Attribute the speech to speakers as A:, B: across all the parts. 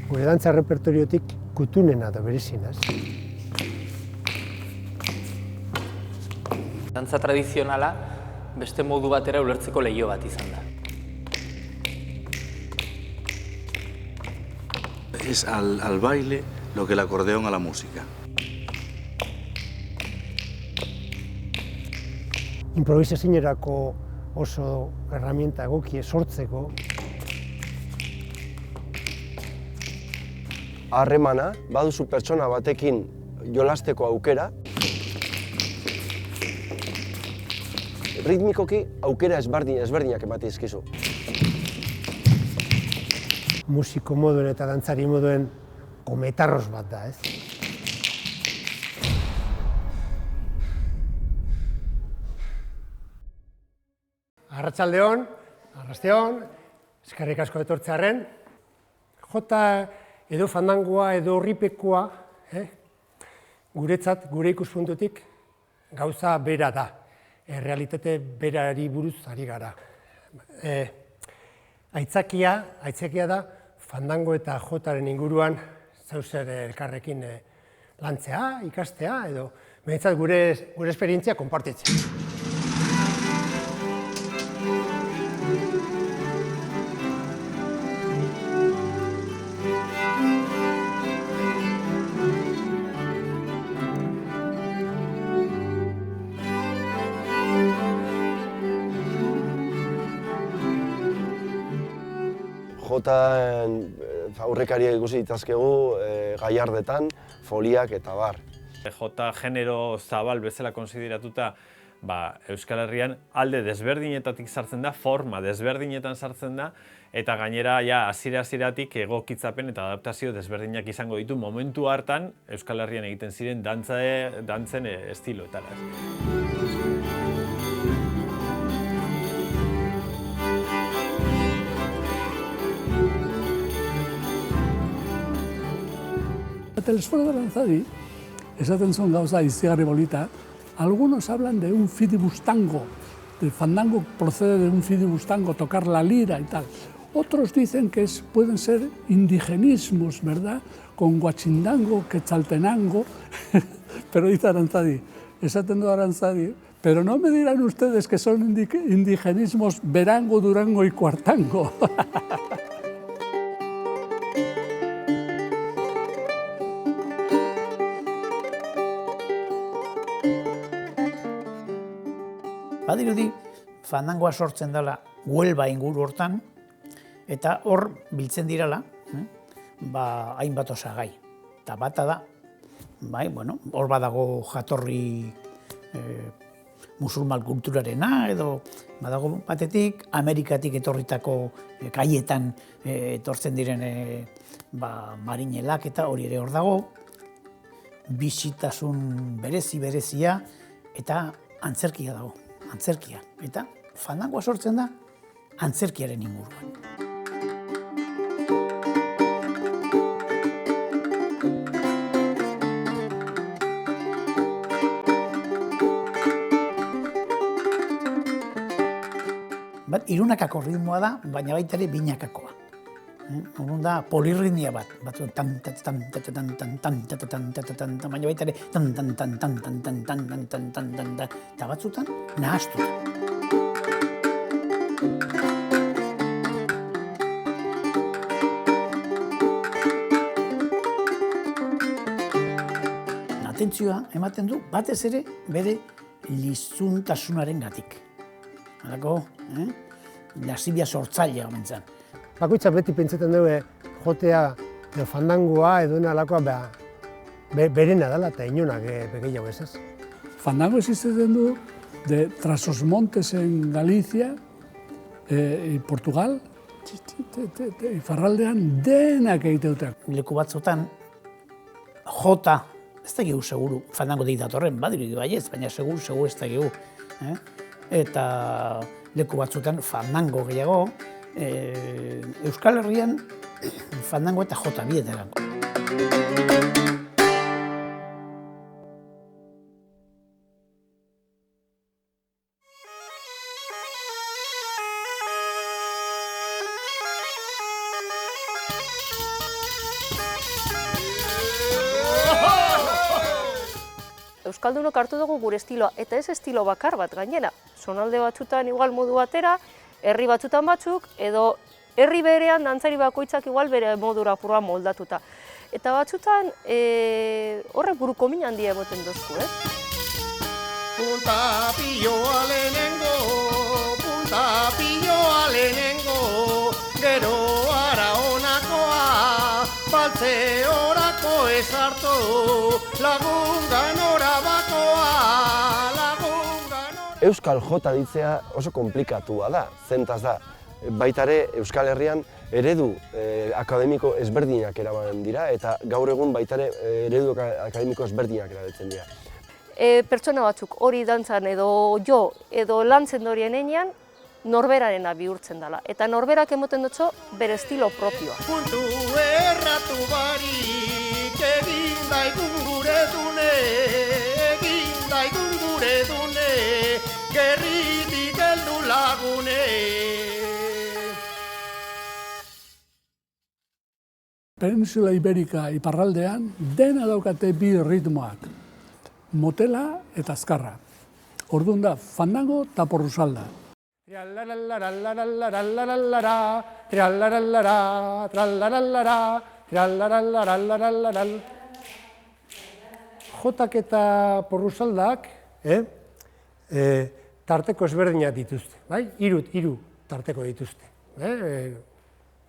A: Gure dantza repertoriotik kutunena da berezinaz.
B: Dantza tradizionala beste modu batera ulertzeko leiho bat izan da.
C: Es al baile lo que el acordeón a la música.
A: Improvisazionerako oso herramienta egokie sortzeko.
D: Harremana, baduzu pertsona batekin jolasteko aukera, ritmikoki aukera ezberdinak ematen dizkizu.
A: Musiko moduen eta dantzari moduen kometarros bat da, ez? Arratsaldeon, arrasteon, eskerrik asko etortzearren. Jota edo fandangoa edo horripekoa, guretzat, gure ikuspuntutik, gauza bera da. Realitate berari buruz ari gara. Aitzakia da, fandango eta jotaren inguruan zauzer elkarrekin lantzea, ikastea, edo behintzat gure esperientzia konpartitzea.
D: Jotan aurrekariak ikusi ditazkegu gaiardetan, foliak eta bar.
E: Jota genero zabal bezala konsideratuta Euskal Herrian alde desberdinetatik sartzen da, forma desberdinetan sartzen da, eta gainera hasieratik egokitzapen eta adaptazio desberdinak izango ditu momentu hartan Euskal Herrian egiten ziren dantzen estiloetara.
F: El esfuerzo de Aranzadi, esaten zuen gauza izigarri bolita, algunos hablan de un fidibustango, el fandango procede de un fidibustango, tocar la lira y tal. Otros dicen que pueden ser indigenismos, ¿verdad? Con guachindango, quetzaltenango, pero dice Aranzadi, esaten du Aranzadi, pero no me dirán ustedes que son indigenismos verango, durango y cuartango.
G: Badirudi, fandangoa sortzen dela Huelva inguru hortan, eta hor biltzen direla, hainbat osagai. Eta bata da, hor badago jatorri musulman kulturarena, edo badago batetik, Amerikatik etorritako kaietan etortzen diren marinelak eta hori ere hor dago, bizitasun berezia eta antzerkia dago. Antzerkia, eta fandangoa sortzen da antzerkiaren inguruan. Irunakako ritmoa da, baina baita ere binakakoa. Orduan da polirritmia bat, baina baita ere eta batzutan nahastuta. Atentzioa ematen du batez ere bere lizuntasunaren gatik. Halako, lasibia sortzailea omen zen.
A: Bakoitzak beti pentsatzen dugu jotea edo fandangoa edo alakoa berena dela eta inonak gehiago ez.
F: Fandango existitzen du de Trasosmontes en Galicia y Portugal, iparraldean denak egiteutak.
G: Leku batzutan jota, ez da gehu seguru, fandango dik datorren, badirudi baiez, baina seguru ez da gehu. Eta leku batzutan fandango gehiago, Euskal Herrian fandango eta jota bieteran.
H: euskaldunok hartu dugu gure estiloa, eta ez estilo bakar bat gainera. Zonalde batzutan igual modu batera, herri batzutan batzuk, edo herri berean dantzari bakoitzak igual bere modura purua moldatuta. Eta batzutan horrek buruko min handia emoten dozku,
I: Punta pilloa lehenengo, gero ara honakoa, baltze orako esartu, lagungan orabakoa, lagungan orabakoa.
D: Euskal jota ditzea oso komplikatua da, zentaz da. Baitare Euskal Herrian eredu akademiko ezberdinak eraman dira, eta gaur egun baitare eredu akademiko ezberdinak erabiltzen dira.
H: Pertsona batzuk hori dantzan edo jo edo lantzen dorien enean, norberarena bihurtzen dela. Eta norberak emoten dutxo bere estilo propioa.
I: Puntu erratu barik, egin daigun gure dune, gerritik heldu lagune.
F: Peninsula Iberika iparraldean dena daukate bi ritmoak, motela eta azkarra. Orduan da, fandango eta porrusalda.
A: Jotak eta porrusaldak tarteko ezberdinak dituzte, bai? Hiru tarteko dituzte.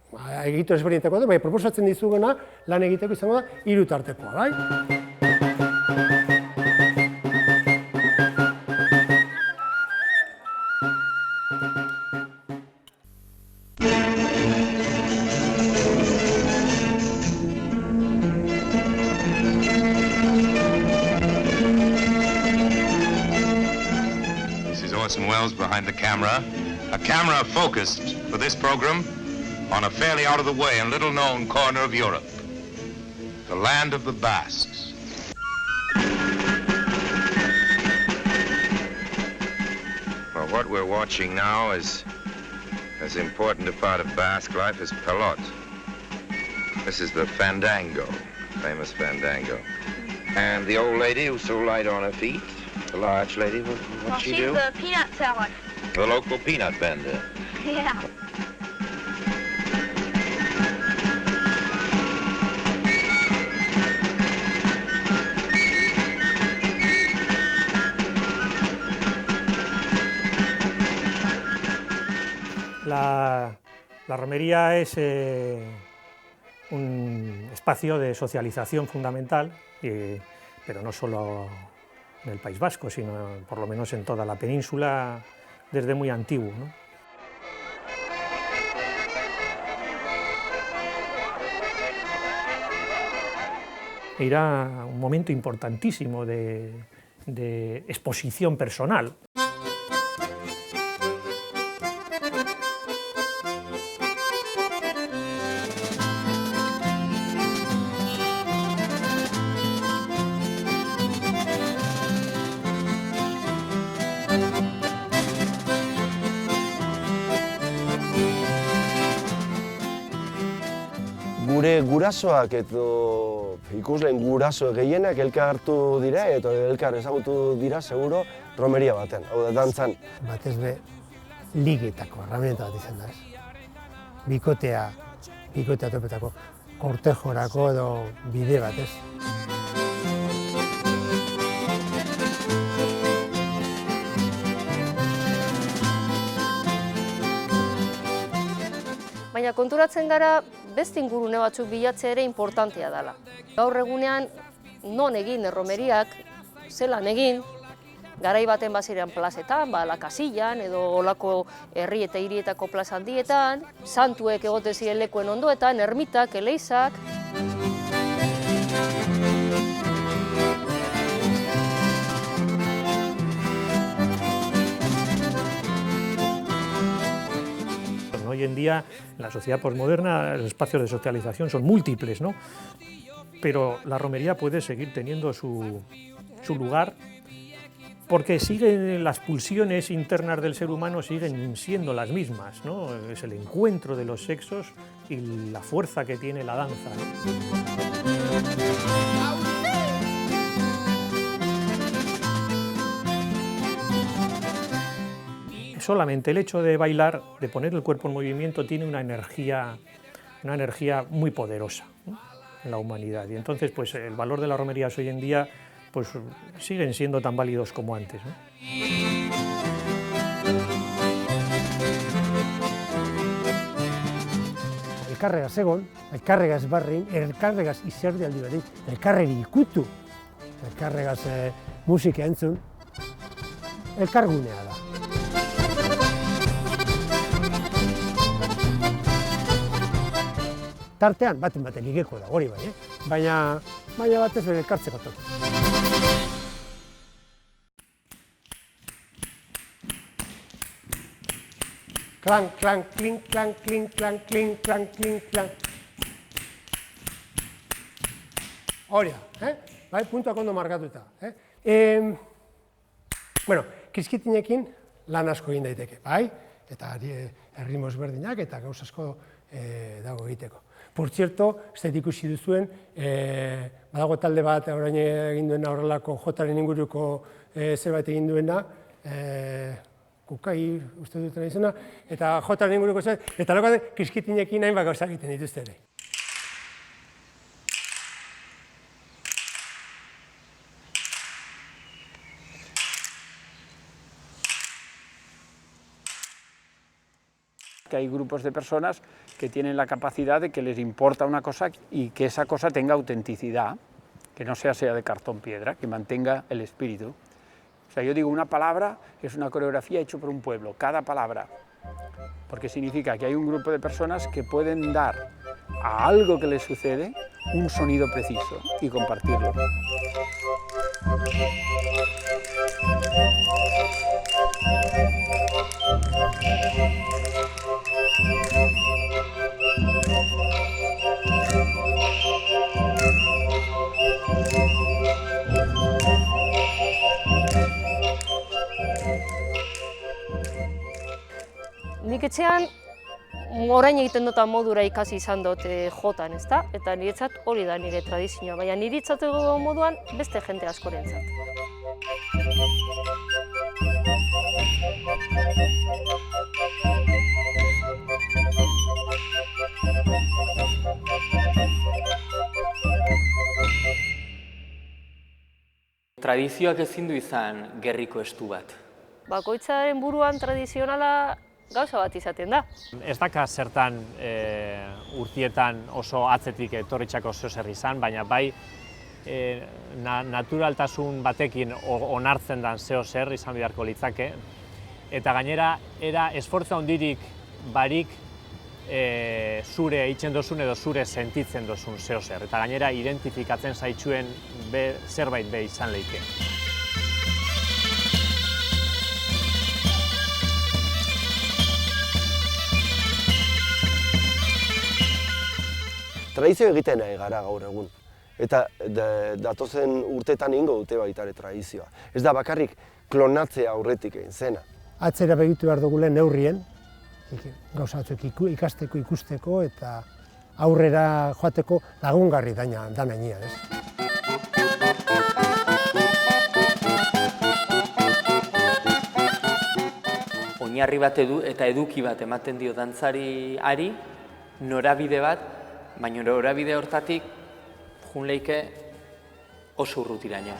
A: Egitu ezberdinetako da, bai, proposatzen dizuguna lan egiteko izango da 3 tartekoa, bai?
J: This is Orson Welles behind the camera. A camera focused for this program on a fairly out-of-the-way and little-known corner of Europe, the land of the Basques. Well, what we're watching now is as important a part of Basque life as Pelot. This is the fandango, famous fandango. And the old lady who's so light on her feet, the large lady, what's she do?
K: She's a peanut seller.
J: The local peanut vendor.
K: Yeah.
L: La romería es un espacio de socialización fundamental, pero no solo en el País Vasco, sino por lo menos en toda la península desde muy antiguo, ¿no? Era un momento importantísimo de exposición personal.
D: Gure gurasoak edo ikusleen guraso gehienak elkartu dira eta elkar ezagutu dira seguro romeria baten, hau da dantzan.
A: Batez be ligetako herramienta bat izan da, ez? Bikotea topetako kortejorako edo bide bat, ez?
H: Baina konturatzen gara beste ingurune batzuk bilatzea ere importantea dela. Gaur egunean non egin erromeriak, zelan egin, garai baten bazirean plazetan, La Casillan edo olako herri eta hirietako plaza handietan, santuek egoten ziren lekuen ondoetan, ermitak, eleizak.
L: Hoy en día, en la sociedad posmoderna, los espacios de socialización son múltiples, ¿no? Pero la romería puede seguir teniendo su lugar porque siguen las pulsiones internas del ser humano siguen siendo las mismas, ¿no? Es el encuentro de los sexos y la fuerza que tiene la danza, ¿no? solamente el hecho de bailar, de poner el cuerpo en movimiento, tiene una energía muy poderosa, ¿no?, en la humanidad. Y entonces, pues el valor de las romerías hoy en día, pues siguen siendo tan válidos como antes, ¿no?
A: Elkarregaz egon, elkarregaz barrein, elkarregaz izerdi aldi batean, elkarreri ikutu, elkarregaz musika entzun, elkargunea da. Tartean, baten ligeko da, hori bai, baina batez bere elkartzeko toki. Klan, klan, klin, klan, klin, klan, klin, klan, klin, klan. Hori da, bai, puntuak ondo markatuta. Bueno, kiskitinekin lan asko egin daiteke, bai? Eta erritmo ezberdinak eta gauz asko dago egiteko. Por cierto, ez da ikusi duzuen, badago talde bat orain egin duena horrelako jotaren inguruko zerbait egin duena, Kukai uste dutena izena, eta jotaren inguruko zerbait, eta lokaten kiskitinekin hainbat gauza egiten dituzte ere.
K: Que hay grupos de personas que tienen la capacidad de que les importa una cosa y que esa cosa tenga autenticidad, que no sea de cartón piedra, que mantenga el espíritu. O sea, yo digo, una palabra es una coreografía hecha por un pueblo, cada palabra, porque significa que hay un grupo de personas que pueden dar a algo que les sucede un sonido preciso y compartirlo.
H: Nik etxean orain egiten dutan modura ikasi izan dut jotan, ezta? Eta niretzat hori da nire tradizioa, baina niretzat moduan beste jende askorentzat.
B: Tradizioak ezin du izan gerriko estu bat.
H: Bakoitzaren buruan tradizionala gauza bat izaten da.
M: Ez daka zertan urtietan oso atzetik etorritxako zeozer izan, baina bai naturaltasun batekin onartzen den zeozer izan beharko litzake. Eta gainera, era esfortza handirik barik zure eitzen dozun edo zure sentitzen dozun zeozer. Eta gainera, identifikatzen zaitxuen zerbait be izan leike.
D: Tradizio egiten nahi gara gaur egun, eta datozen urtetan ingo dute baitare tradizioa. Ez da bakarrik klonatzea aurretik egin zena.
A: Atzera begitu behar dugule neurrien, gauza batzuk ikasteko, ikusteko, eta aurrera joateko lagungarri dana gainean, ez?
B: Oinarri bat eta eduki bat ematen dio dantzariari, norabide bat, baina norabide hortatik jun leike oso urrutiraino.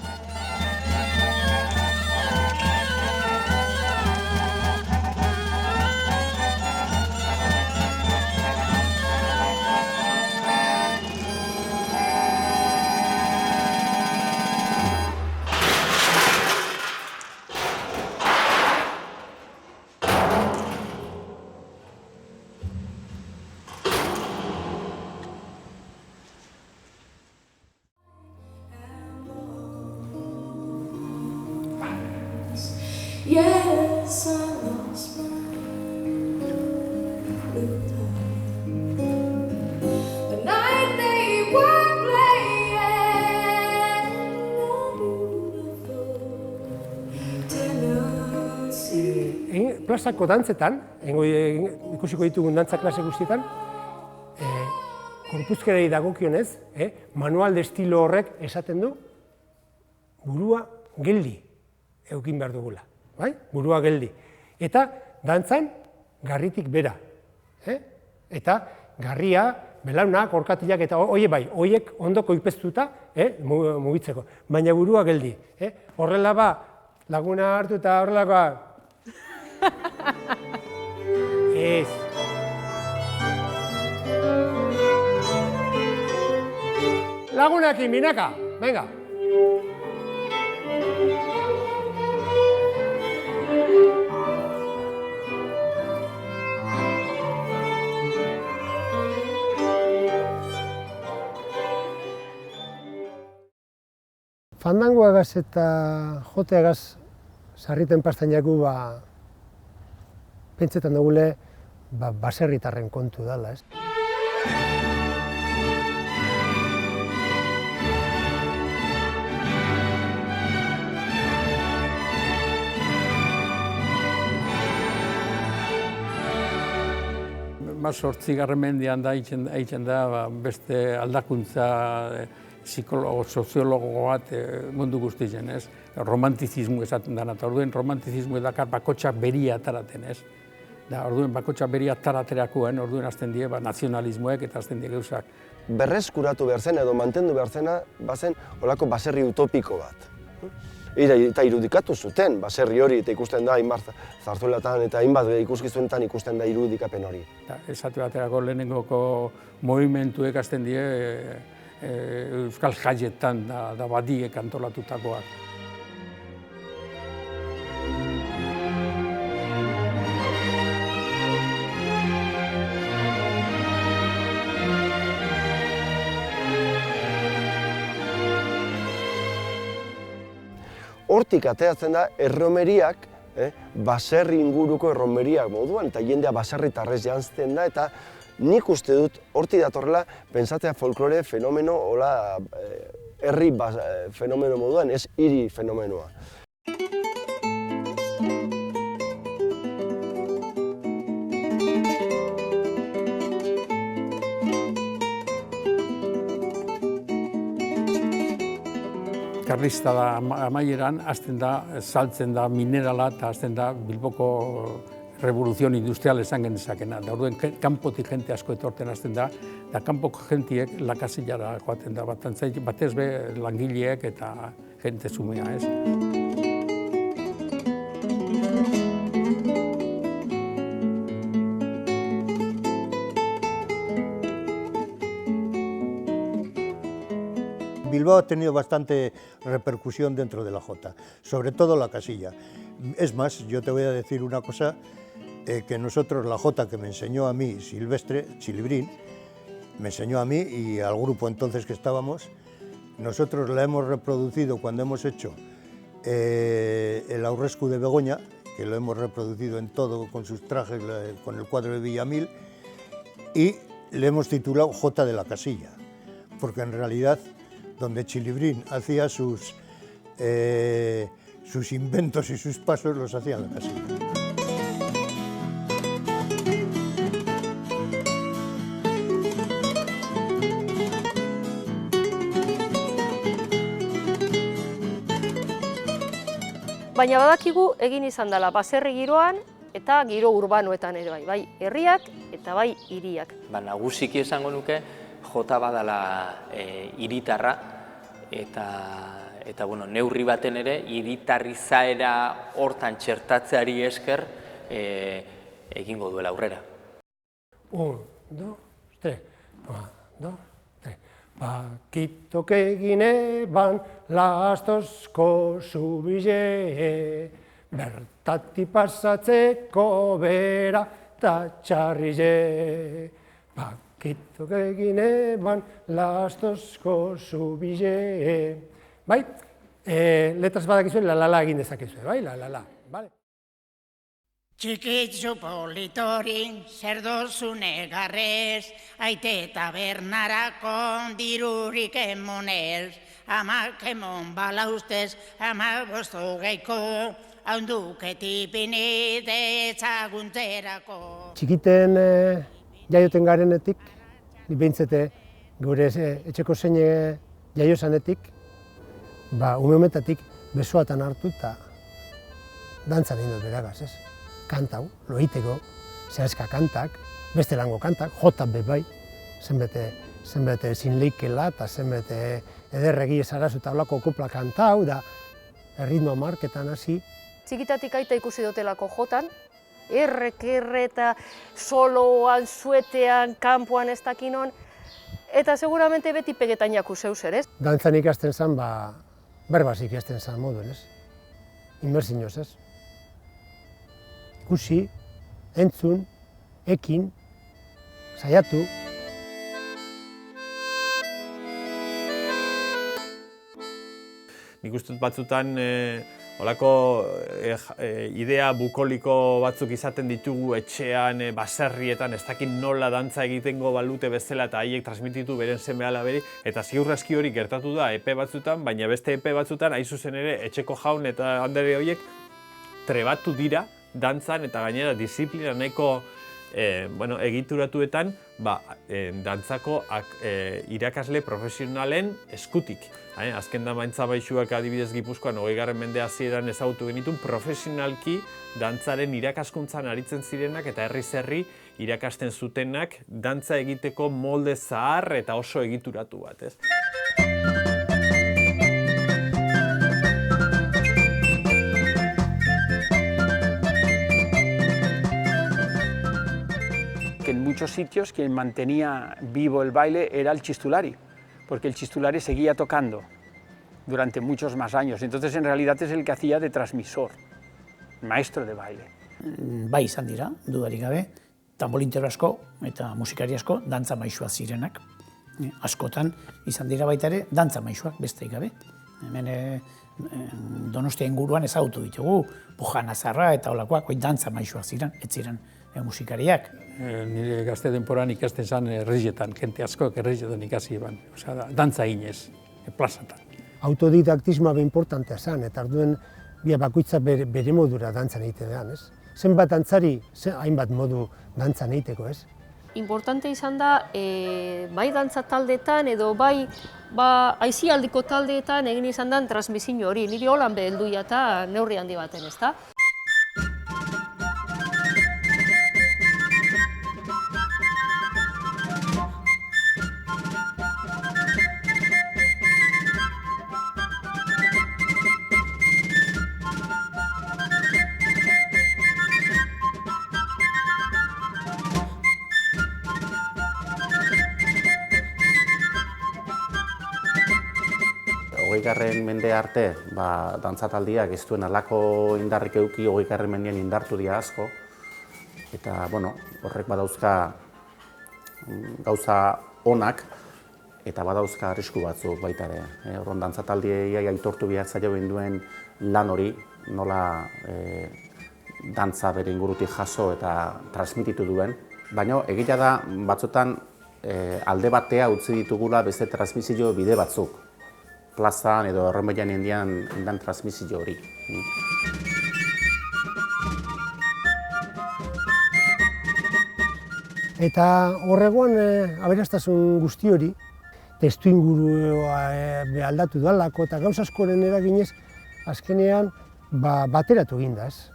N: Yes, I lost my the night they were playing Tennessee.
A: Plazako dantzetan, ikusiko ditugun dantza klase guztietan, korpuzkerei dagokionez, manual de estilo horrek esaten du, burua geldi eukin behar dugula. Burua geldi. Eta dantzan garritik bera. Eta garria, belaunak, orkatilak eta horiek ondo koipeztuta mugitzeko. Baina burua geldi. Horrela ba, laguna hartu eta horrelakoa. Ez. Lagunakin, binaka, venga. Fandangoagaz eta joteagaz sarriten pastainaku pentsetan dugule baserritarren kontu dela, ez?
K: Zortzigarren mendean da egiten da beste aldakuntza soziologo bat mundu guztien, ez? Romantizismo esaten dena, eta orduen romantizismo edakar bakotxak beria ataraten, ez? Orduen bakotxak beria ataraterakoen, orduen azten die nazionalismoek eta azten die gauzak.
D: Berreskuratu behar zen edo mantendu behar zena bazen olako baserri utopiko bat. Eta irudikatu zuten baserri hori, eta ikusten da hainbat zarzuelatan eta hainbat ikuskizunetan ikusten da irudikapen hori.
K: Esate baterako lehenengoko movimentuek azten die euskal jaietan da badiek antolatutakoak.
D: Hortik ateratzen da erromeriak, baserri inguruko erromeriak moduan, eta jendea baserritarrez janzten da, eta nik uste dut hortik datorrela pentsatzea folklore fenomeno, herri fenomeno moduan, ez hiri fenomenoa.
K: Karlista da amaieran, azten da, saltzen da minerala eta azten da Bilboko revoluzion industrial esan genezakena. Da orduen kanpotik jente asko etorten azten da, eta kanpoko jentiek lakasillara joaten da, batez be langileek eta jente zumea, ez?
O: Bilbao ha tenido bastante repercusión dentro de la jota, sobre todo la casilla. Es más, yo te voy a decir una cosa, que nosotros la jota que me enseñó a mí Silvestre, Chilibrín, me enseñó a mí y al grupo entonces que estábamos, nosotros la hemos reproducido cuando hemos hecho el Aurrescu de Begoña, que lo hemos reproducido en todo con sus trajes, con el cuadro de Villamil, y le hemos titulado Jota de la Casilla, porque en realidad donde Chilibrín hacía sus inventos y sus pasos, los hacía en la casilla.
H: Baina badakigu egin izan dela baserri giroan eta giro urbanoetan ere bai herriak eta bai hiriak.
B: Nagusiki esango nuke jota badala hiritarra eta neurri baten ere hiritarri zaera hortan txertatzeari esker egingo duela aurrera.
A: 1, 2, 3, 1, 2, 3. Pakitok egin eban lastozko zubile, bertati pasatzeko bera eta txarrile. Pakitok egin eban lastozko zubile. Bai, letras badakizuen la egin dezakezue, bai, la. Vale.
P: Txikitzu politorin, zer dozune garrez, aite tabernarako dirurik emonez, amak emon bala ustez, ama bostu geiko, haunduketipini detzaguntzerako.
A: Txikiten jaioten garenetik, behintzete gure etxeko zeine jaiozanetik, ume hometatik besoatan hartu eta dantzan egin dut beragaz, ez? kantau, loiteko, zehazka kantak, beste lango kantak, jotan bai, zenbete zinleikela eta zenbete ederregi esarazu eta olako kupla kantau, da erritmo marketan hasi.
H: Txikitatik aita ikusi dutelako jotan, erre eta soloan, suetean, kanpoan ez dakinon, eta seguramente beti pegetan jaku zeus ere.
A: Dantzan ikasten zen, berbaz ikasten zen moduen, ez? Inmersioz, ez? Ikusi, entzun, ekin, saiatu.
E: Nik uste dut batzutan olako idea bukoliko batzuk izaten ditugu etxean, baserrietan, ez dakit nola dantza egitengo balute bezala eta haiek transmititu beren seme-alaberi, eta ziur aski hori gertatu da epe batzutan, baina beste epe batzutan, hain zuzen ere, etxeko jaun eta andere horiek trebatu dira dantzan eta gainera disiplina nahiko egituratuetan dantzako irakasle profesionalen eskutik. Azken da Maintza Baixuak adibidez Gipuzkoan 20. mende hasieran ezagutu genitun profesionalki dantzaren irakaskuntzan aritzen zirenak eta herriz herri irakasten zutenak dantza egiteko molde zahar eta oso egituratu bat, ez?
K: En muchos sitios quien mantenía vivo el baile era el chistulari, porque el chistulari seguía tocando durante muchos más años. Entonces, en realidad, es el que hacía de transmisor, maestro de baile.
G: Bai izan dira, dudarik gabe, tambolintero asko eta musikari asko dantza maisuak zirenak. Askotan izan dira baita ere dantza maisuak besterik gabe. Hemen Donostia inguruan ezagutu ditugu, Pujana Zarra eta holakoak, dantza maisuak ziren, ez ziren musikariak.
K: Nire gazte denporan ikasten zen erreietan, jente asko erreietan ikasi eban, dantza eginez, plazatan.
A: Autodidaktismoa be importantea zen, eta orduen bakoitza bere modura dantzan egiten, ez? Zenbat dantzari, hainbat modu dantzan egiteko, ez?
H: Importante izan da, bai dantza taldeetan edo bai aisialdiko taldeetan egin izan den transmisio hori. Niri holan behelduia eta neurri handi baten, ezta?
Q: Hogeigarren mende arte, dantzataldiak ez duen alako indarrik eduki, hogeigarren mendean indartu dira asko. Eta, horrek badauzka gauza onak eta badauzka arrisku batzuk baita ere. Horren dantzataldiei aitortu behar zaio duen lan hori, nola dantza bere ingurutik jaso eta transmititu duen. Baina egia da batzutan alde batea utzi ditugula beste transmisio bide batzuk. Plazan edo erromeian indian transmisio hori.
A: Eta horregoan aberastasun guzti hori, testu ingurua aldatu dalako eta gauza askoren eraginez, azkenean bateratu eginda, ez?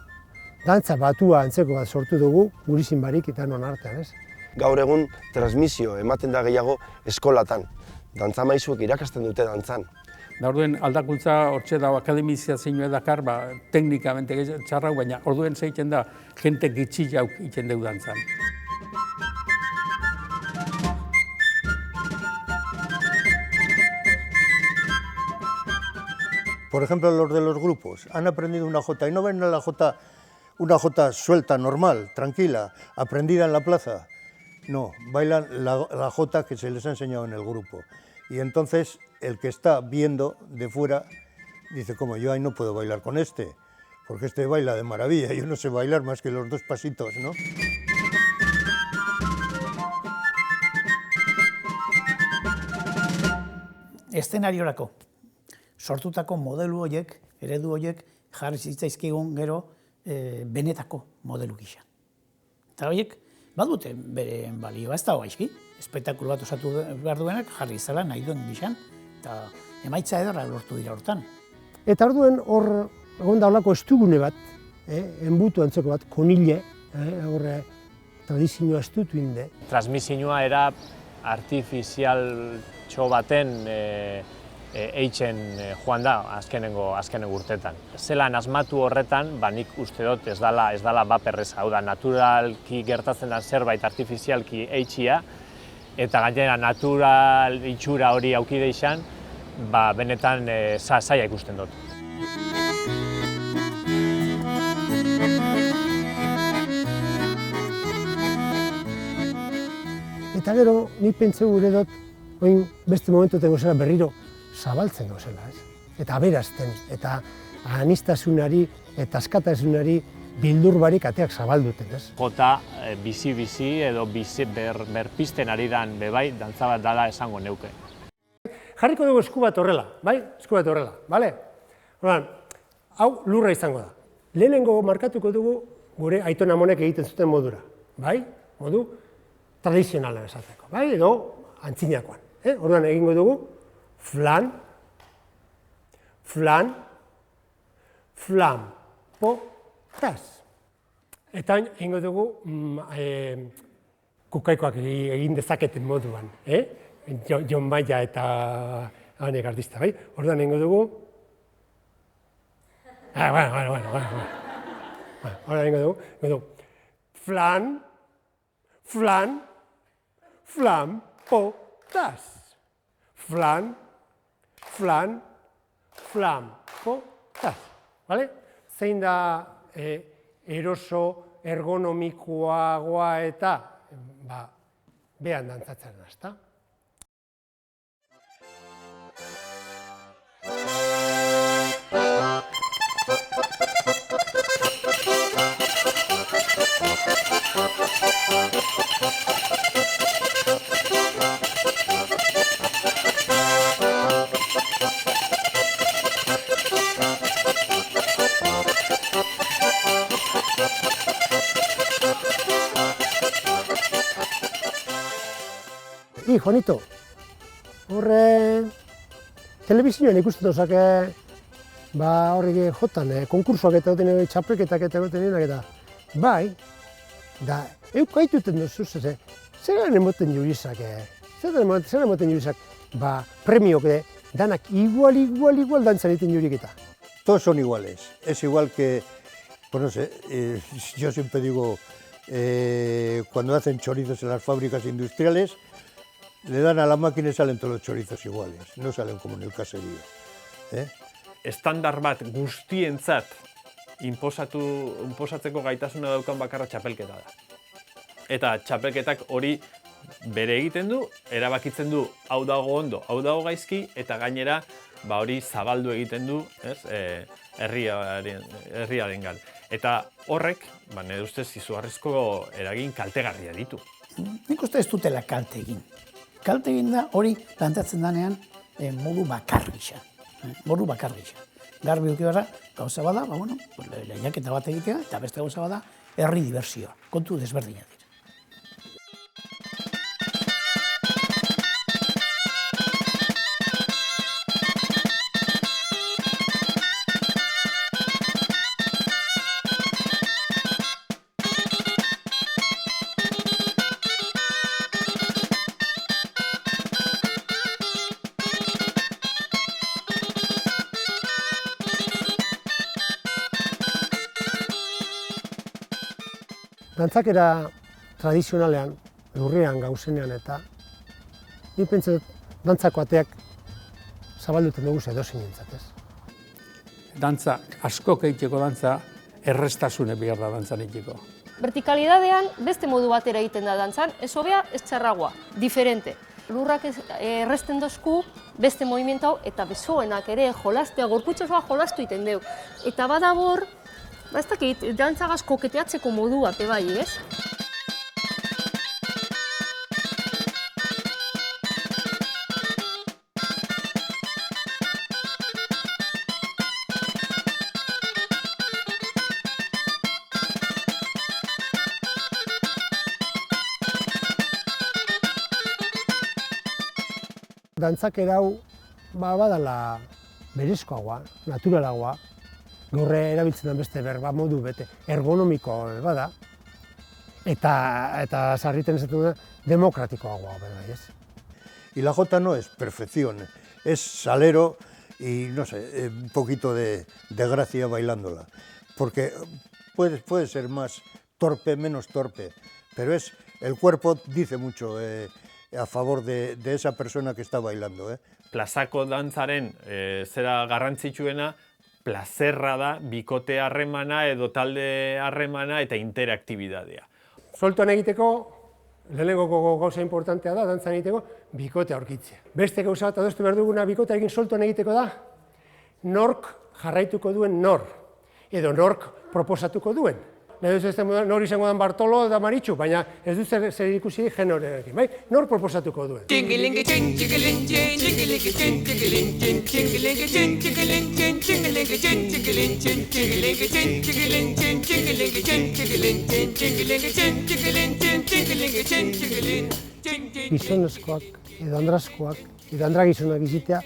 A: Dantza batua antzeko bat sortu dugu, gurizin barik eta non artean, ez?
D: Gaur egun transmisio ematen da gehiago eskolatan. Dantza maisuek irakasten dute dantzan.
K: Da orduen aldakuntza hortxe da akademizazioa dakar, teknikamente txarrau, baina orduen zeiten da jente gitxilauk iten deu dantzan.
O: Por ejemplo, los de los grupos han aprendido una jota y no ven una jota suelta, normal, tranquila, aprendida en la plaza. No, bailan la jota que se les ha enseñado en el grupo. Y entonces el que está viendo de fuera dice, como yo ahí no puedo bailar con este, porque este baila de maravilla, yo no sé bailar más que los dos pasitos, ¿no?
G: Eszenariorako sortutako modelu horiek, eredu horiek, jarri zitzaizkigun gero benetako modelu gisa. Eta horiek badute bere balioa, ez da gaizki. Espektakulu bat osatu behar duenak jarri izala nahi duen gizan, eta emaitza ederra lortu dira hortan.
A: Eta orduen hor egon da holako estugune bat, enbutu antzeko bat, konile, horre tradizioa estutu inde.
M: Transmisioa era artifizialtxo baten eitzen joan da azkenengo urtetan. Zelan asmatu horretan, nik uste dut ez dala baperreza, hau da, naturalki gertatzen da zerbait artifizialki eitxia, eta gainera natural itxura hori aukide izan, benetan zaila ikusten dut.
A: Eta gero, nik pentsa gure dut, oin beste momentu tengo zela berriro, zabaltzen gozela, ez? Eta aberazten, eta anistasunari eta askatasunari bildur barik ateak zabalduten, ez?
M: Jota bizi-bizi edo berpisten ari dan bebai, dantza bat dala esango neuke.
A: Jarriko dugu esku bat horrela, bai? Esku bat horrela, bale? Orduan, hau lurra izango da. Lehenengo markatuko dugu gure aitona amonek egiten zuten modura, bai? Modu tradizionalan esateko, bai? Edo antzinakoan. Orduan egingo dugu flan, flan, flan, po, taz. Eta egingo dugu kukaikoak egin dezaketen moduan, Jon Maia eta hanek artista, bai? Orduan egingo dugu... Orduan egingo dugu flan, flan, flan, po, taz. Flan, flan, flan, po, taz. Bale? Zein da eroso, ergonomikoagoa eta behan dantzatzen da, ezta? Juanito, horre telebizioan ikusten dozake horrek jotan, konkursoak eta goten txapelketak eta goten eta bai, da, eukaituten duzu, zeran emoten jurizak, premiok danak igual dantzan egiten jurik eta.
O: Todos son iguales, es igual que, pues no sé, yo siempre digo, cuando hacen chorizos en las fábricas industriales, le dan a la máquina y salen todos los chorizos iguales, no salen como en el caserío.
E: Estandar bat guztientzat inposatzeko gaitasuna daukan bakarra txapelketa da. Eta txapelketak hori bere egiten du, erabakitzen du hau dago ondo, hau dago gaizki, eta gainera hori zabaldu egiten du herriarengan. Eta horrek, nire ustez, izugarrizko eragin kaltegarria ditu.
G: Nik uste ez dutela kalte egin. Kalte egin da hori plantatzen danean modu bakarrisa. Modu bakarrisa. Garbi duki barra, gauza bada, lehiaketa bat egitea, eta beste gauza bada, herri diversioa. Kontu desberdinak dira.
A: Dantzakera tradizionalean, lurrean gauzenean eta nik pentsa dantzako ateak zabalduten dugu edozein entzat, ez?
K: Dantza, asko egiteko dantza, errestasune behar da dantzan egiteko.
H: Vertikalidadean beste modu batera egiten da dantzan, ez hobea, ez txarragoa, diferente. Lurrak erresten dozku beste movimentu hau eta besoenak ere jolastea, gorputxosoa jolastu iten deu. Eta badabor, ez dakit, dantzagaz koketeatzeko modua, bai, ez?
A: Dantzakera hau badala berezkoagoa, naturalagoa, gaur erabiltzen den beste berba modu bete, ergonomiko bada, eta sarriten esaten da, demokratikoagoa bera, ez?
O: Y la jota no es perfección, es salero y, no sé, un poquito de gracia bailándola. Porque puede ser más torpe, menos torpe, pero el cuerpo dice mucho a favor de esa persona que está bailando.
E: Plazako dantzaren zera garrantzitsuena, plazerra da, bikote harremana edo talde harremana eta interaktibitatea.
A: Soltuan egiteko, lehenengoko gauza importantea da, dantzan egiteko, bikotea aurkitzea. Beste gauza bat adostu behar duguna bikotearekin soltuan egiteko da, nork jarraituko duen nor, edo nork proposatuko duen. Nahi duzu ez nor izango den Bartolo eta Maritxu, baina ez dut zer ikusi genorekin, bai? Nor proposatuko duen. Gizonezkoak edo andrazkoak edo andra gizonak izitea,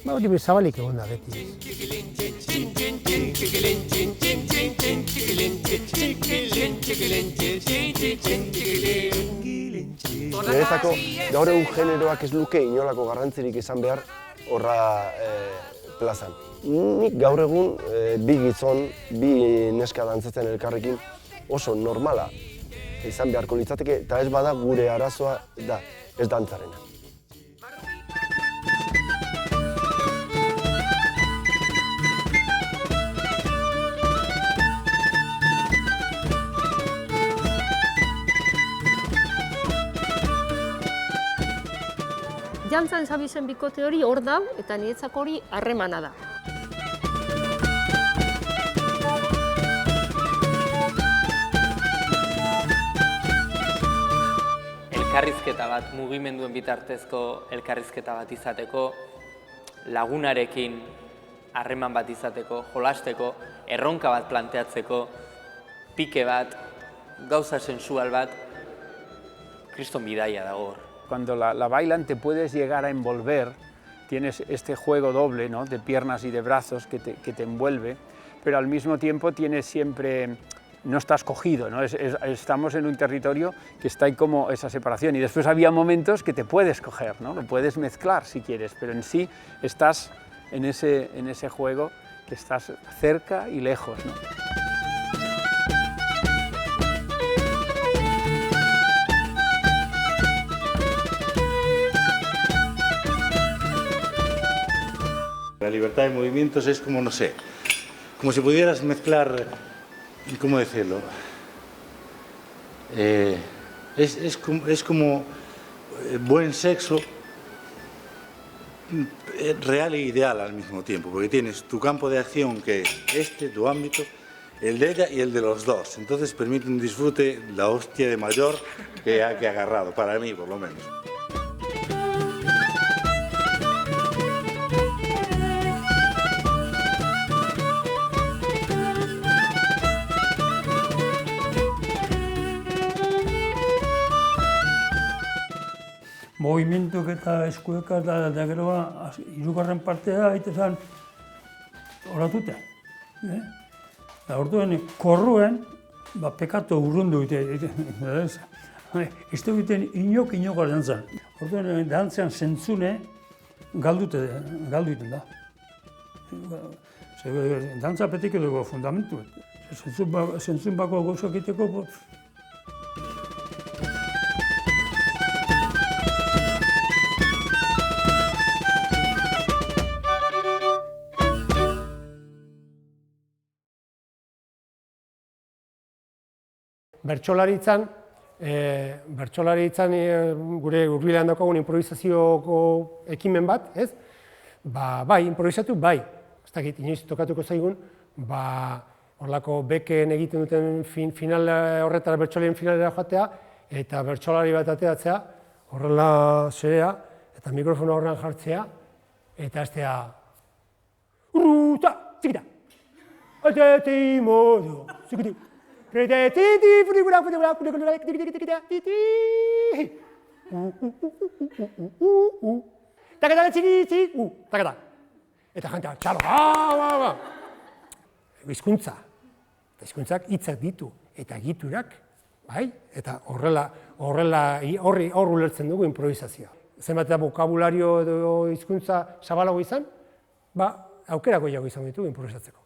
A: hori zabalik egon da beti.
D: Niretzako gaur egun generoak ez luke inolako garrantzirik izan behar horra plazan. Nik gaur egun bi gizon, bi neska dantzatzen elkarrekin oso normala izan beharko litzateke, eta ez bada gure arazoa da, ez dantzarena.
H: Jantzan zabizen bikote hori hor da, eta niretzako hori harremana da.
B: Elkarrizketa bat, mugimenduen bitartezko elkarrizketa bat izateko, lagunarekin harreman bat izateko, jolasteko, erronka bat planteatzeko, pike bat, gauza sensual bat, kriston bidaia dago hor.
K: Cuando la bailan te puedes llegar a envolver, tienes este juego doble, ¿no?, de piernas y de brazos que te envuelve, pero al mismo tiempo tienes siempre, no estás cogido, ¿no? Estamos en un territorio que está ahí como esa separación, y después había momentos que te puedes coger, ¿no?, lo puedes mezclar si quieres, pero en sí estás en ese juego que estás cerca y lejos, ¿no?
C: La libertad de movimientos es como, no sé, como si pudieras mezclar, ¿cómo decirlo? Es como buen sexo real e ideal al mismo tiempo, porque tienes tu campo de acción, que es tu ámbito, el de ella y el de los dos. Entonces permite un disfrute, la hostia de mayor que ha agarrado, para mí por lo menos.
F: Movimentuk eta eskueka eta geroa, hirugarren partea haitezan oratute. Orduen korruen, pekatu urrundu egite. Ez du egiten inok dantzan. Orduen dantzan zentzune galdu egiten da. Dantza petik edo fundamentu. Zentzun bako gauzak egiteko,
A: Bertsolaritzan gure hurbilean daukagun improvisazioko ekimen bat, ez? Bai, improvisatu, bai. Ez dakit, inoiz tokatuko zaigun, horrelako beken egiten duten final horretara, bertsolarien finalera joatea, eta bertsolari bat ateratzea, horrela zerea, eta mikrofona horrean jartzea, eta aztea... Urruta, zikita! Ateti modo, zikiti! Eta jantea, txalo, hizkuntza. Eta hizkuntzak hitzak ditu, eta egiturak, bai? Eta horri ulertzen dugu improvisazioa. Zenbat eta bokabulario edo hizkuntza zabalago izan, aukerako gehiago izan ditu improvisatzeko.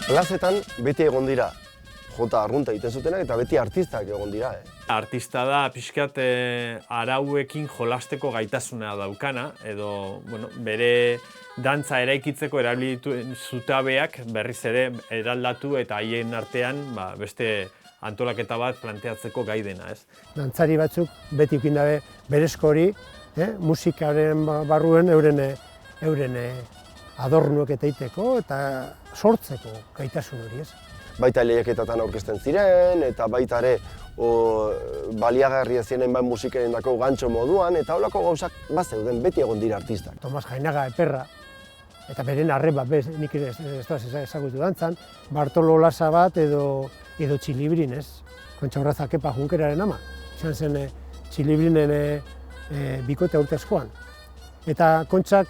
D: Plazetan beti egon dira jota arrunta egiten zutenak eta beti artistak egon dira.
E: Artista da pixkat arauekin jolasteko gaitasuna daukana, edo bere dantza eraikitzeko erabili zutabeak berriz ere eraldatu eta haien artean beste antolaketa bat planteatzeko gai dena.
A: Dantzari batzuk beti ukin dabe berezko hori, musikaren barruen euren adornuak eta iteko eta sortzeko gaitasun hori, ez?
D: Baita lehiaketatan aurkezten ziren, eta baita ere baliagarria ziren bai musikaren dako gantxo moduan, eta holako gauzak bazeuden beti egon dira artistak.
A: Tomas Jainaga Eperra, eta beren arreba, nik ez ezagutu dantzan, Bartolo Lasa bat edo Txilibrin, ez? Kontxa Horraza Kepa Junkeraren ama, izan zen Txilibrinen bikote urte askoan. Eta Kontxak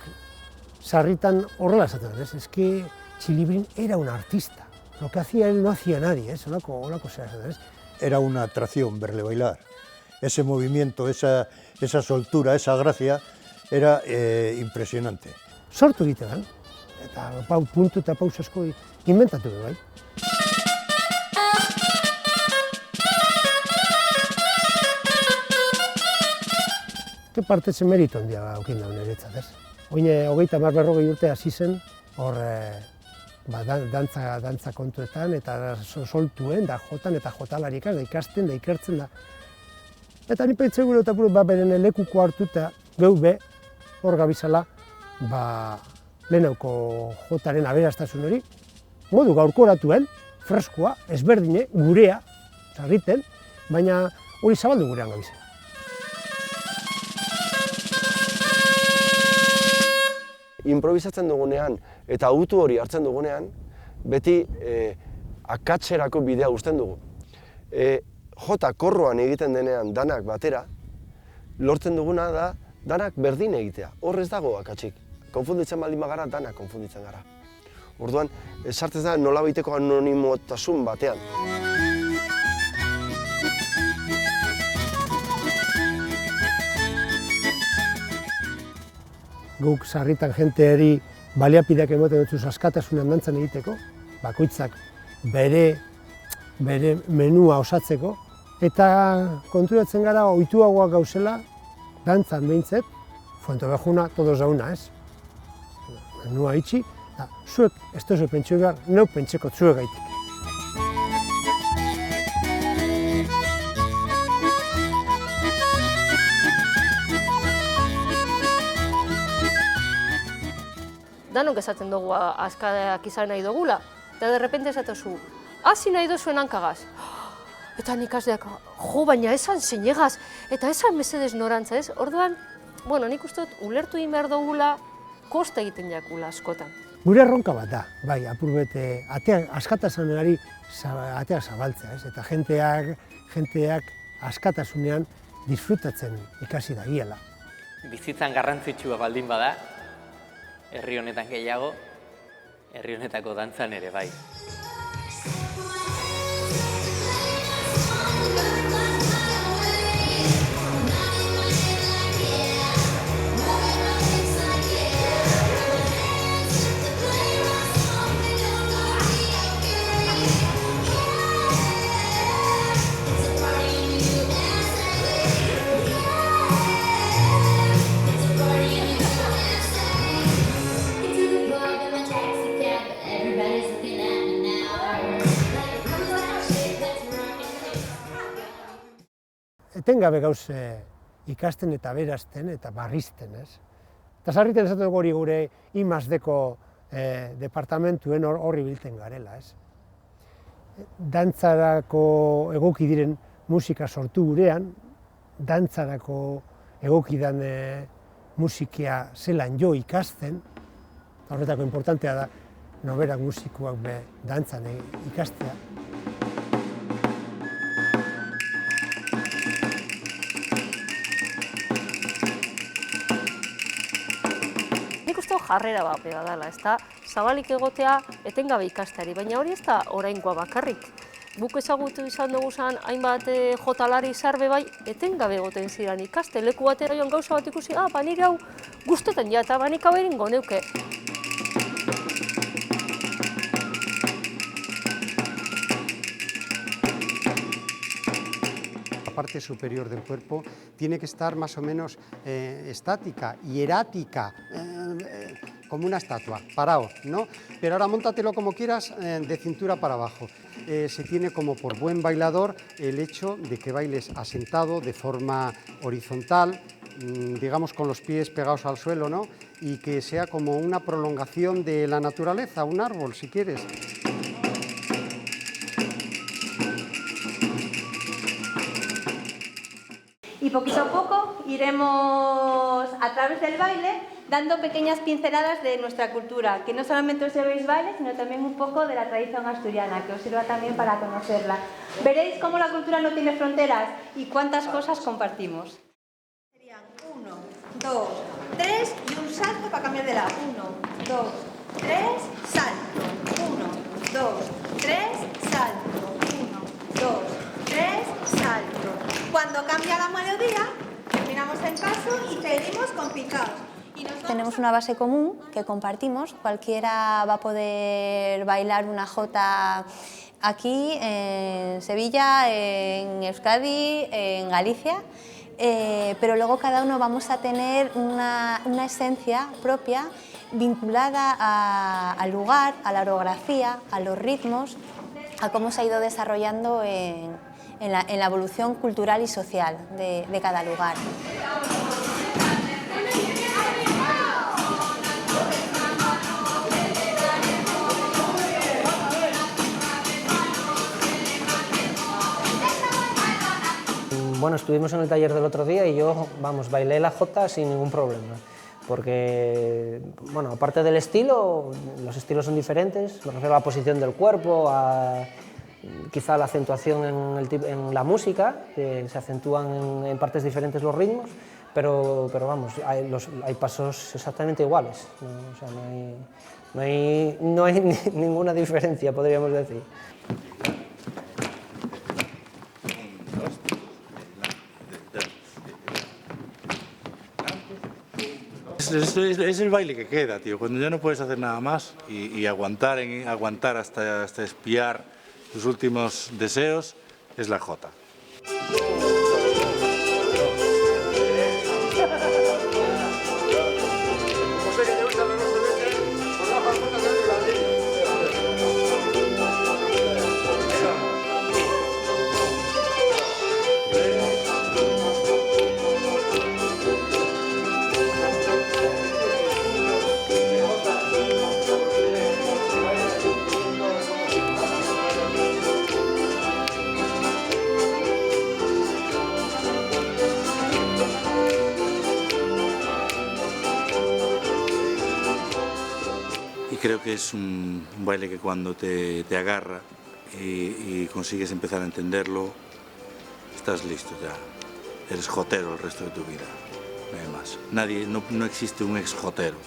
A: sarritan horrela esaten, ez? Eski Txilibrin era un artista. Lo que hacía él no hacía nadie, ¿eh? Holako zera, ¿sabes?
O: Era una atracción verle bailar. Ese movimiento, esa soltura, esa gracia, era impresionante.
A: Sortu egitean, eta puntu eta paus asko inventatu du, bai. Ke partetzen merito handia aukin daun eretzat, ez? Oine, 30-40 urte hasi zen, hor dantza kontuetan, eta soltuen, da jotan eta jotalarikaz, da ikasten, da ikertzen da. Eta ni pentsa gure eta beren lekuko hartuta, geu be, hor gabizala, lehenauko jotaren aberastasun hori, modu gaurkoratuen, freskoa, ezberdine, gurea, sarriten, baina hori zabaldu gurean gabizela.
D: Improvisatzen dugunean eta autu hori hartzen dugunean, beti akatserako bidea uzten dugu. Jota korroan egiten denean danak batera, lortzen duguna da danak berdin egitea. Hor ez dago akatsik. Konfunditzen baldin bagara, danak konfunditzen gara. Orduan, sartzen da nolabaiteko anonimotasun batean.
A: Guk sarritan jenteari baliapideak ematen dutuz askatasunean dantzan egiteko, bakoitzak bere menua osatzeko, eta konturatzen gara ohituagoak gauzela dantzan behintzet, Fuentevejuna todos a una, ez? Menua itxi, eta zuek ez duzu pentsio behar, neu pentseko zuek gaitik.
H: Danok esaten dugu askadeak izan nahi dugula, eta derrepente esatezu, hasi nahi duzuen hankagaz. Eta nik asdeak, baina esan zinegaz, eta esan mesedez norantza ez, orduan, nik uste dut, ulertu egin behar dugula, kosta egiten jakula askotan.
A: Gure erronka bat da, bai, apurbete, askatasunari ateak zabaltzea, ez? Eta jenteak askatasunean disfrutatzen ikasi dagiela.
B: Bizitzan garrantzitsua baldin bada, herri honetan gehiago, herri honetako dantzan ere bai.
A: Etengabe gauz ikasten eta berazten eta barrizten, ez? Eta sarriten esaten dugu hori gure I+D-ko departamentuen horri biltzen garela, ez? Dantzarako egoki diren musika sortu gurean, dantzarako egoki dan musikia zelan jo ikasten, horretako importantea da noberak musikoak be dantzan ikastea.
H: Nik uste jarrera bat bera dela, ez da, zabalik egotea etengabe ikasteari, baina hori ez da oraingoa bakarrik. Guk ezagutu izan dugu zen, hainbat jotalari zarbe bai, etengabe egoten ziren ikaste, leku batera joan gauza bat ikusi, ba nire hau guztetan ja, eta ba nik hau eringo neuke.
R: La parte superior del cuerpo tiene que estar más o menos estática, hierática, como una estatua, parado, ¿no? Pero ahora móntatelo como quieras, de cintura para abajo. Se tiene como por buen bailador el hecho de que bailes asentado, de forma horizontal, digamos con los pies pegados al suelo, ¿no? Y que sea como una prolongación de la naturaleza, un árbol, si quieres.
S: Y poquito a poco iremos, a través del baile, dando pequeñas pinceladas de nuestra cultura, que no solamente os llevéis baile, sino también un poco de la tradición asturiana, que os sirva también para conocerla. Veréis cómo la cultura no tiene fronteras y cuántas cosas compartimos. Serían 1, 2, 3 y un salto para cambiar de lado. 1, 2, 3, salto. 1, 2, 3, salto. 1, 2, 3, salto. Cuando cambia la melodía, terminamos el paso y seguimos con picados.
T: Tenemos una base común que compartimos, cualquiera va a poder bailar una jota aquí en Sevilla, en Euskadi, en Galicia, pero luego cada uno vamos a tener una esencia propia vinculada al lugar, a la orografía, a los ritmos, a cómo se ha ido desarrollando en la evolución cultural y social de cada lugar.
U: Bueno, estuvimos en el taller del otro día y yo, vamos, bailé la jota sin ningún problema, porque, bueno, aparte del estilo, los estilos son diferentes, me refiero a la posición del cuerpo, a quizá la acentuación en la música, que se acentúan en partes diferentes los ritmos, pero vamos, hay pasos exactamente iguales, ¿no? O sea, no hay ninguna diferencia, podríamos decir.
C: Es el baile que queda, tío, cuando ya no puedes hacer nada más y aguantar hasta espiar tus últimos deseos, es la jota. Creo que es un baile que cuando te agarra y consigues empezar a entenderlo, estás listo ya. Eres jotero el resto de tu vida, no hay más. No existe un ex jotero,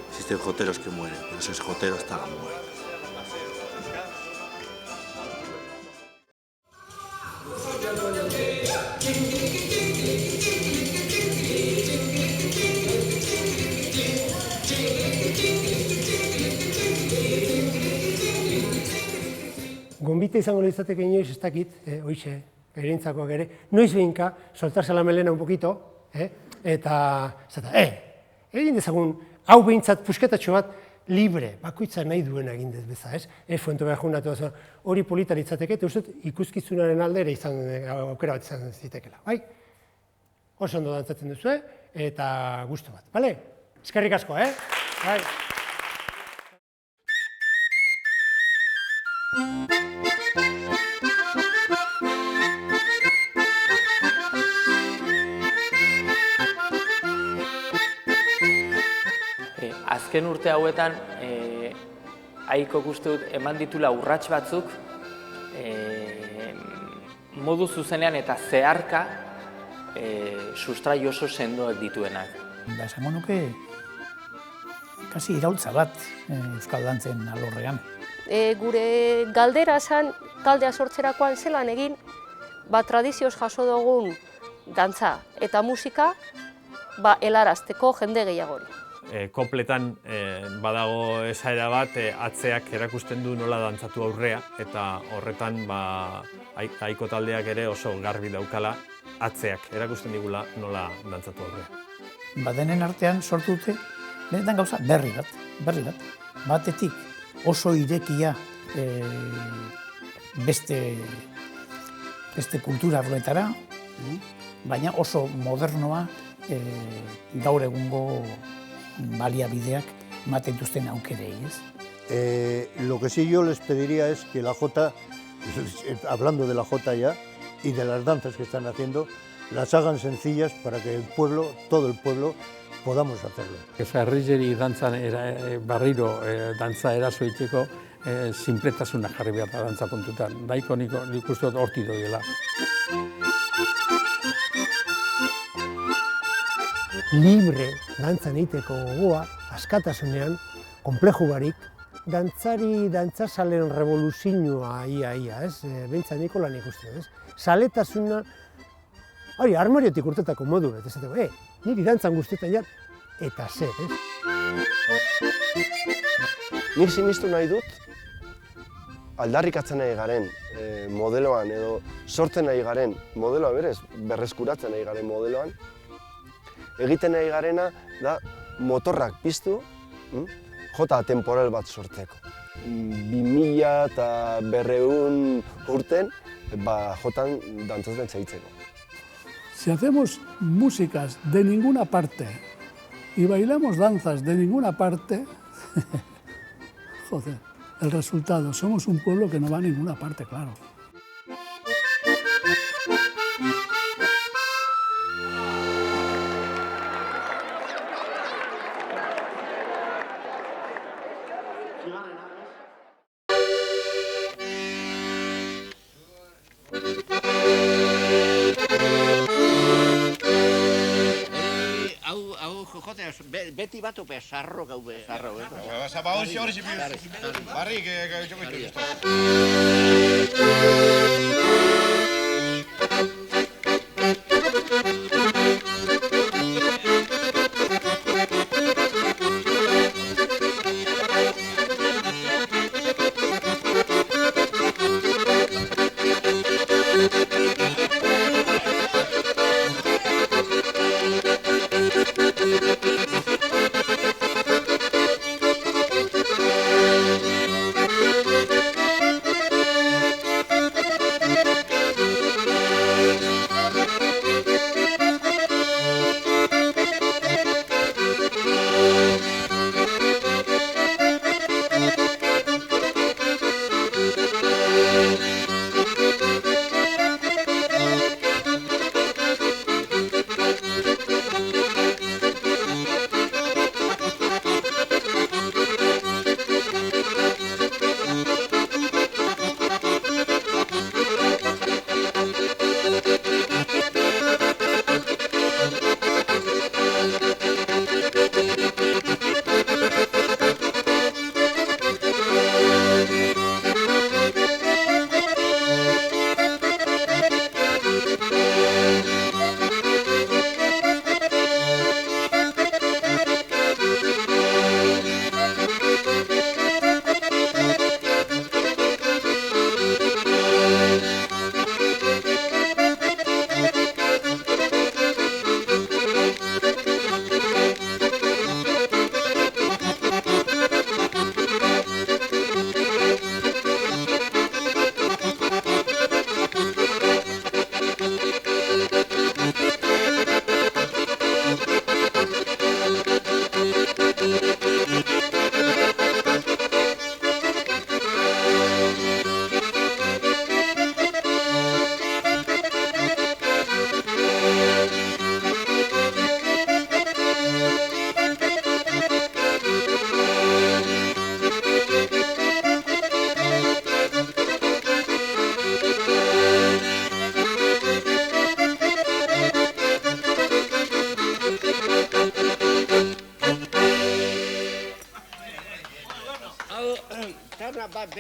C: existen joteros que mueren, pero ese es jotero hasta la muerte.
A: Gonbite izango litzateke inoiz, ez dakit, hoize, gairentzakoak ere, noiz behinka, soltarse la melena un poquito, eta, egin dezagun, hau behintzat pusketatxo bat, libre, bakoitza nahi duena egin dez beza, ez? Fuente behar junatu da, hori polita litzateke, eta uste ikuskizunaren aldera izan, aukera bat izan zitekela, bai? Oso ondo dantzatzen duzu, eta gustu bat, bale? Eskerrik asko, bai?
B: Azken urte hauetan, Aiko uste dut eman ditula urrats batzuk modu zuzenean eta zeharka sustrai oso sendoak dituenak.
G: Esango nuke, kasi iraultza bat euskal dantzen alorrean.
H: Gure galdera zen, taldea sortzerakoan zelan egin, tradizioz jaso dugun dantza eta musika helarazteko jende gehiagori.
E: Kopletan badago esaera bat, atzeak erakusten du nola dantzatu aurrea, eta horretan Aiko taldeak ere oso garbi daukala atzeak erakusten digula nola dantzatu aurrea.
G: Denen artean sortu dute, benetan gauza berri bat. Batetik oso irekia beste kultura arloetara, baina oso modernoa gaur egungo baliabideak ematen dituzten aukerei, ez?
O: Lo que sí yo les pediría es que la Jota, hablando de la Jota ya, y de las danzas que están haciendo, las hagan sencillas para que el pueblo, todo el pueblo, podamos hacerlo.
K: Herriari dantzan barriro dantza eraso egiteko sinpletasuna jarri behar da dantza kontutan. Daiko nik uste dut hortik doiela.
A: Libre dantzan egiteko gogoa, askatasunean, konpleju barik, dantzazalen revoluzioa ia, ez? Behintzat niko lan ikusten, ez? Zaletasuna, hori, armoriotik urtetako modu, ez esateko, niri dantzan guztetan jar, eta zer, ez?
D: Nik sinistu nahi dut, aldarrikatzen nahi garen modeloan edo sortzen nahi garen modeloa berez, berreskuratzen nahi garen modeloan, egiten nahi garena da motorrak piztu, jota temporal bat sortzeko. 2000 eta 200 urten, jotan dantzatzen zaitzeko.
F: Si hacemos músicas de ninguna parte y bailamos danzas de ninguna parte, joder, el resultado, somos un pueblo que no va a ninguna parte, claro.
I: Beti bat ope, sarro gaube. Sarro,
V: Barrik, joko iztu.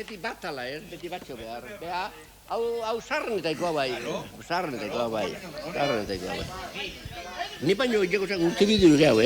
I: beti batala, ez? Beti batxo behar. Hau sarrenetaikoa bai. Sarrenetaikoa bai. Ni baino, urte bidu hau,